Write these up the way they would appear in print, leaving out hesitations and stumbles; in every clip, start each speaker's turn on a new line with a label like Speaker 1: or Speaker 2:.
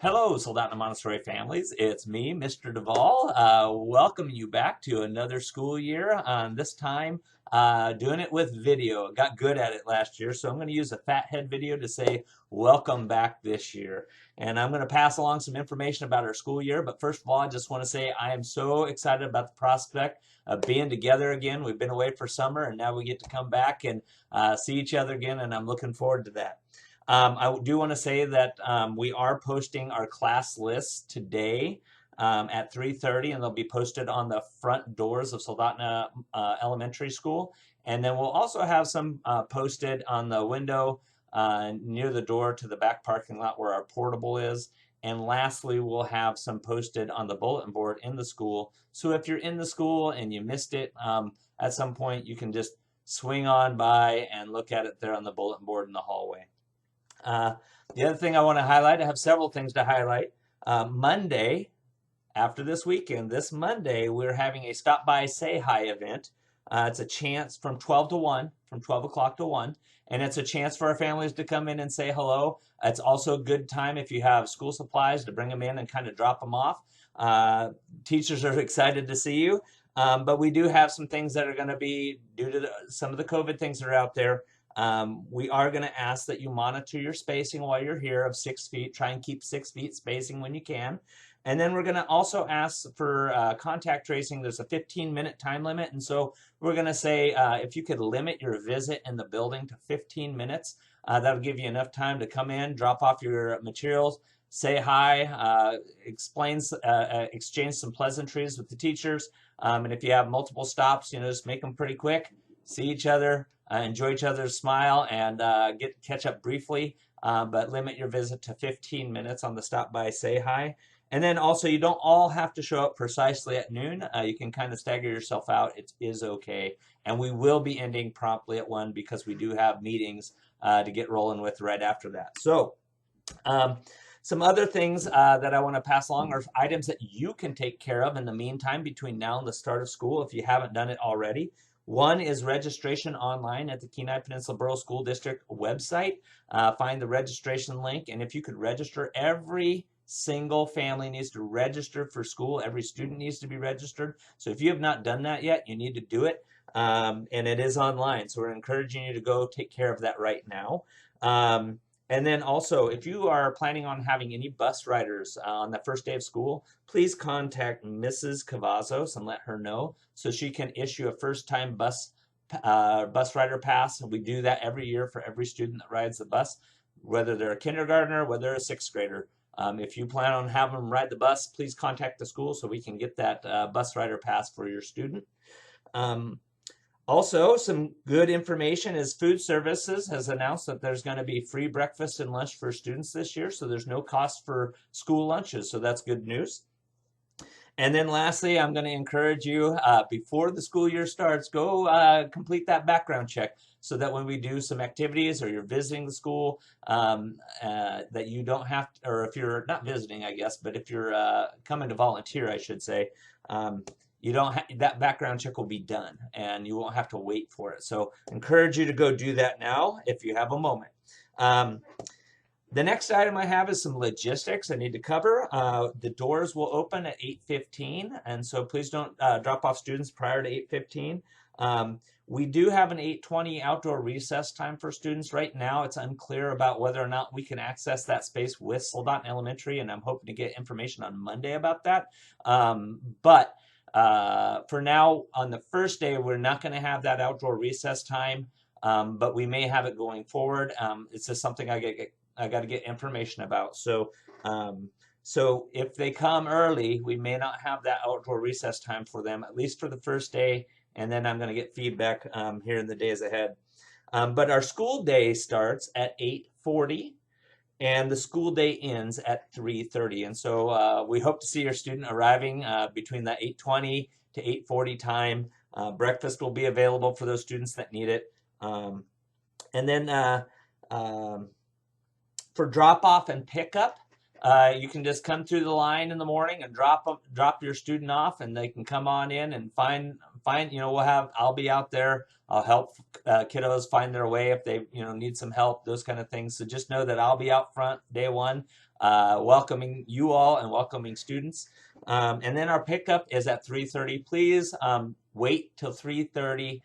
Speaker 1: Hello, Soldotna Montessori families. It's me, Mr. Duvall, welcoming you back to another school year. This time, doing it with video. Got good at it last year, so I'm going to use a fathead video to say welcome back this year. And I'm going to pass along some information about our school year. But first of all, I just want to say I am so excited about the prospect of being together again. We've been away for summer, and now we get to come back and see each other again, and I'm looking forward to that. I do want to say that we are posting our class lists today at 3:30, and they'll be posted on the front doors of Soldotna Elementary School. And then we'll also have some posted on the window near the door to the back parking lot where our portable is. And lastly, we'll have some posted on the bulletin board in the school. So if you're in the school and you missed it, at some point you can just swing on by and look at it there on the bulletin board in the hallway. The other thing I want to highlight, I have several things to highlight. Monday, after this weekend, this Monday, we're having a Stop By Say Hi event. It's a chance from 12 to 1, from 12 o'clock to 1, and it's a chance for our families to come in and say hello. It's also a good time if you have school supplies to bring them in and kind of drop them off. Teachers are excited to see you, but we do have some things that are going to be due to some of the COVID things that are out there. We are going to ask that you monitor your spacing while you're here of 6 feet. Try and keep 6 feet spacing when you can. And then we're going to also ask for contact tracing. There's a 15-minute time limit. And so we're going to say if you could limit your visit in the building to 15 minutes, that'll give you enough time to come in, drop off your materials, say hi, exchange some pleasantries with the teachers. And if you have multiple stops, just make them pretty quick. See each other, enjoy each other's smile, and catch up briefly, but limit your visit to 15 minutes on the Stop By Say Hi. And then also, you don't all have to show up precisely at noon. You can kind of stagger yourself out. It is okay. And we will be ending promptly at 1 because we do have meetings to get rolling with right after that. So some other things that I want to pass along are items that you can take care of in the meantime between now and the start of school if you haven't done it already. One is registration online at the Kenai Peninsula Borough School District website. Find the registration link, and if you could register, every single family needs to register for school. Every student needs to be registered. So if you have not done that yet, you need to do it, and it is online. So we're encouraging you to go take care of that right now. And then also, if you are planning on having any bus riders on the first day of school, please contact Mrs. Cavazos and let her know so she can issue a first-time bus rider pass. We do that every year for every student that rides the bus, whether they're a kindergartner, whether they're a sixth grader. If you plan on having them ride the bus, please contact the school so we can get that bus rider pass for your student. Also, some good information is Food Services has announced that there's going to be free breakfast and lunch for students this year, so there's no cost for school lunches, so that's good news. And then lastly, I'm going to encourage you, before the school year starts, go complete that background check so that when we do some activities or you're visiting the school, that you don't have to, or if you're not visiting, I guess, but if you're coming to volunteer, I should say, you don't that background check will be done and you won't have to wait for it. So encourage you to go do that now if you have a moment. The next item I have is some logistics I need to cover. The doors will open at 8:15, and so please don't drop off students prior to 8:15. We do have an 8:20 outdoor recess time for students. Right now, it's unclear about whether or not we can access that space with Soldotna Elementary, and I'm hoping to get information on Monday about that. For now, on the first day, we're not going to have that outdoor recess time, but we may have it going forward. It's just something I got to get information about. So if they come early, we may not have that outdoor recess time for them, at least for the first day, and then I'm going to get feedback here in the days ahead. But our school day starts at 8:40. And the school day ends at 3:30. And so we hope to see your student arriving between that 8:20 to 8:40 time. Breakfast will be available for those students that need it. And then for drop off and pickup, you can just come through the line in the morning and drop your student off, and they can come on in and find I'll be out there. I'll help kiddos find their way if they, need some help, those kind of things. So just know that I'll be out front day one, welcoming you all and welcoming students. And then our pickup is at 3:30. Please wait till 3:30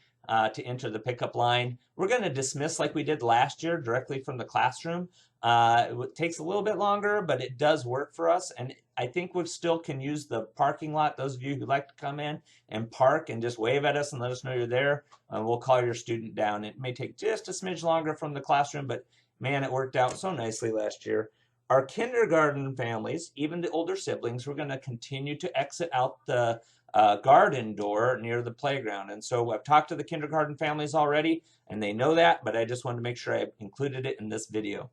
Speaker 1: to enter the pickup line. We're going to dismiss like we did last year directly from the classroom. It takes a little bit longer, but it does work for us. And I think we still can use the parking lot. Those of you who like to come in and park and just wave at us and let us know you're there, we'll call your student down. It may take just a smidge longer from the classroom, but man, it worked out so nicely last year. Our kindergarten families, even the older siblings, we're going to continue to exit out the garden door near the playground. And so I've talked to the kindergarten families already, and they know that, but I just wanted to make sure I included it in this video.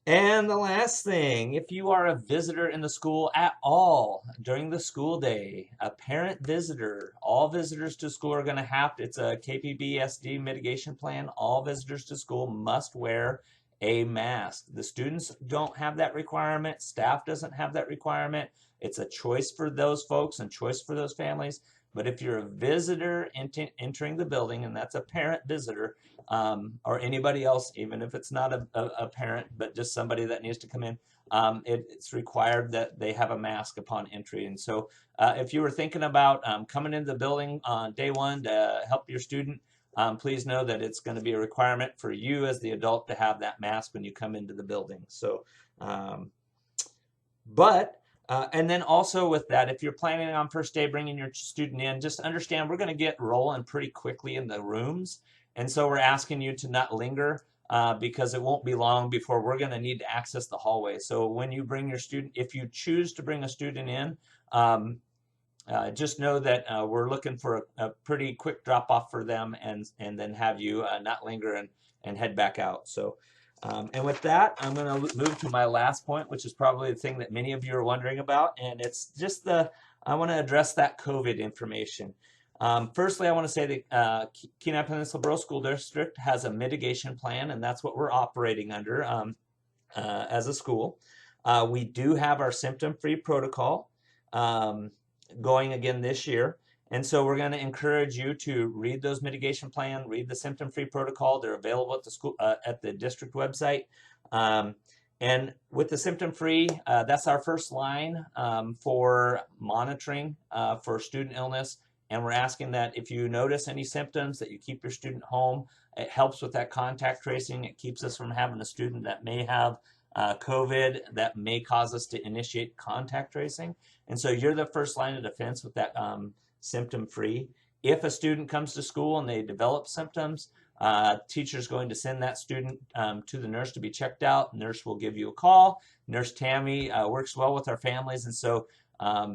Speaker 1: And the last thing, if you are a visitor in the school at all during the school day, a parent visitor, all visitors to school are going to have to, it's a KPBSD mitigation plan, all visitors to school must wear a mask. The students don't have that requirement, staff doesn't have that requirement. It's a choice for those folks and choice for those families. But if you're a visitor entering the building, and that's a parent visitor, or anybody else, even if it's not a parent, but just somebody that needs to come in, it's required that they have a mask upon entry. And so if you were thinking about coming into the building on day one to help your student, please know that it's going to be a requirement for you as the adult to have that mask when you come into the building. So, and then also with that, if you're planning on first day bringing your student in, just understand we're going to get rolling pretty quickly in the rooms. And so we're asking you to not linger because it won't be long before we're going to need to access the hallway. So when you bring your student, if you choose to bring a student in, just know that we're looking for a pretty quick drop off for them and then have you not linger and head back out. So. And with that, I'm going to move to my last point, which is probably the thing that many of you are wondering about, and it's just I want to address that COVID information. Firstly, I want to say that Kenai Peninsula Borough School District has a mitigation plan, and that's what we're operating under as a school. We do have our symptom-free protocol going again this year. And so we're going to encourage you to read those mitigation plan, read the symptom-free protocol. They're available at the school at the district website. And with the symptom-free, that's our first line for monitoring for student illness. And we're asking that if you notice any symptoms, that you keep your student home. It helps with that contact tracing. It keeps us from having a student that may have COVID that may cause us to initiate contact tracing. And so you're the first line of defense with that symptom-free. If a student comes to school and they develop symptoms, teacher's going to send that student to the nurse to be checked out. Nurse will give you a call. Nurse Tammy works well with our families, and so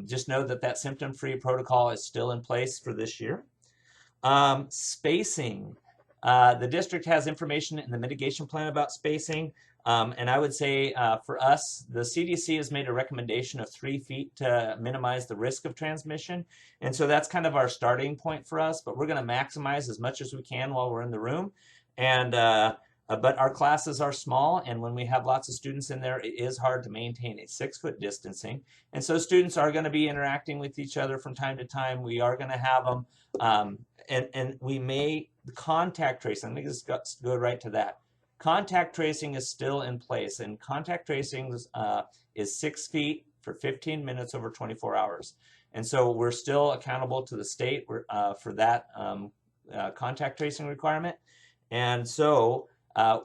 Speaker 1: just know that that symptom-free protocol is still in place for this year. Spacing. The district has information in the mitigation plan about spacing. And I would say for us, the CDC has made a recommendation of 3 feet to minimize the risk of transmission. And so that's kind of our starting point for us, but we're going to maximize as much as we can while we're in the room. And but our classes are small, and when we have lots of students in there, it is hard to maintain a 6-foot distancing. And so students are going to be interacting with each other from time to time. We are going to have them, and we may contact tracing. Let me just go right to that. Contact tracing is still in place, and contact tracing is 6 feet for 15 minutes over 24 hours. And so we're still accountable to the state for that contact tracing requirement. And so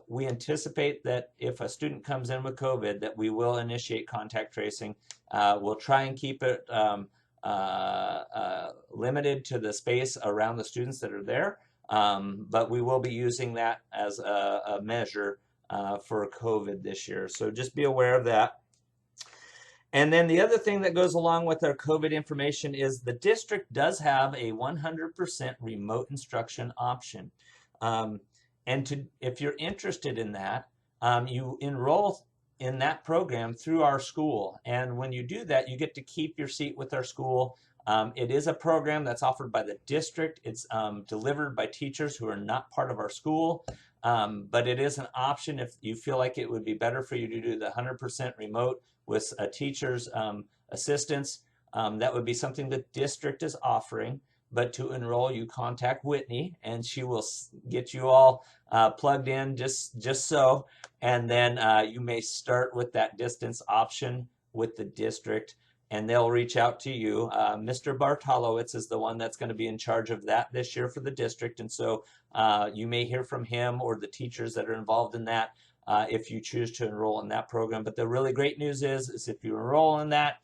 Speaker 1: we anticipate that if a student comes in with COVID, that we will initiate contact tracing. We'll try and keep it limited to the space around the students that are there. But we will be using that as a measure for COVID this year. So just be aware of that. And then the other thing that goes along with our COVID information is the district does have a 100% remote instruction option. And if you're interested in that, you enroll in that program through our school. And when you do that, you get to keep your seat with our school. It is a program that's offered by the district. It's delivered by teachers who are not part of our school, but it is an option if you feel like it would be better for you to do the 100% remote with a teacher's assistance. That would be something the district is offering. But to enroll, you contact Whitney, and she will get you all plugged in just so. And then you may start with that distance option with the district, and they'll reach out to you. Mr. Bartolowitz is the one that's going to be in charge of that this year for the district, and so you may hear from him or the teachers that are involved in that if you choose to enroll in that program. But the really great news is if you enroll in that,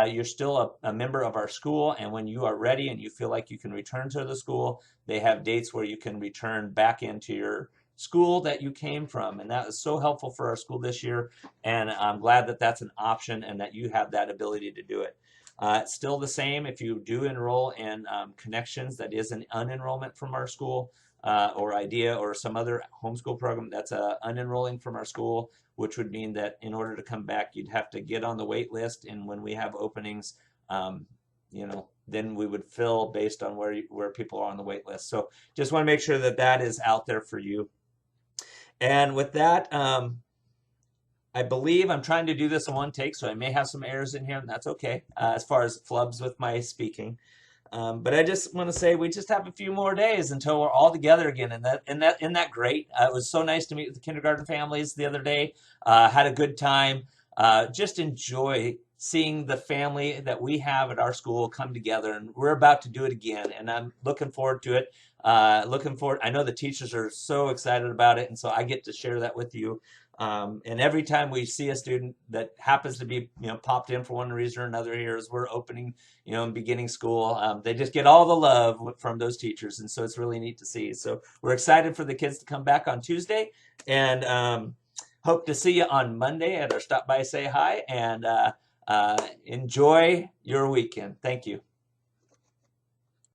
Speaker 1: you're still a member of our school, and when you are ready and you feel like you can return to the school, they have dates where you can return back into your school that you came from, and that is so helpful for our school this year, and I'm glad that that's an option and that you have that ability to do it. It's still the same if you do enroll in Connections, that is an unenrollment from our school, or IDEA or some other homeschool program, that's unenrolling from our school, which would mean that in order to come back, you'd have to get on the wait list. And when we have openings, then we would fill based on where people are on the wait list. So just want to make sure that that is out there for you. And with that, I believe I'm trying to do this in one take, so I may have some errors in here, and that's okay, as far as flubs with my speaking. But I just want to say we just have a few more days until we're all together again, and isn't that great? It was so nice to meet with the kindergarten families the other day. Had a good time. Just enjoy seeing the family that we have at our school come together, and we're about to do it again, and I'm looking forward to it. I know the teachers are so excited about it, and so I get to share that with you. And every time we see a student that happens to be, popped in for one reason or another here as we're opening, and beginning school, they just get all the love from those teachers. And so it's really neat to see. So we're excited for the kids to come back on Tuesday, and hope to see you on Monday at our Stop By Say Hi, and enjoy your weekend. Thank you.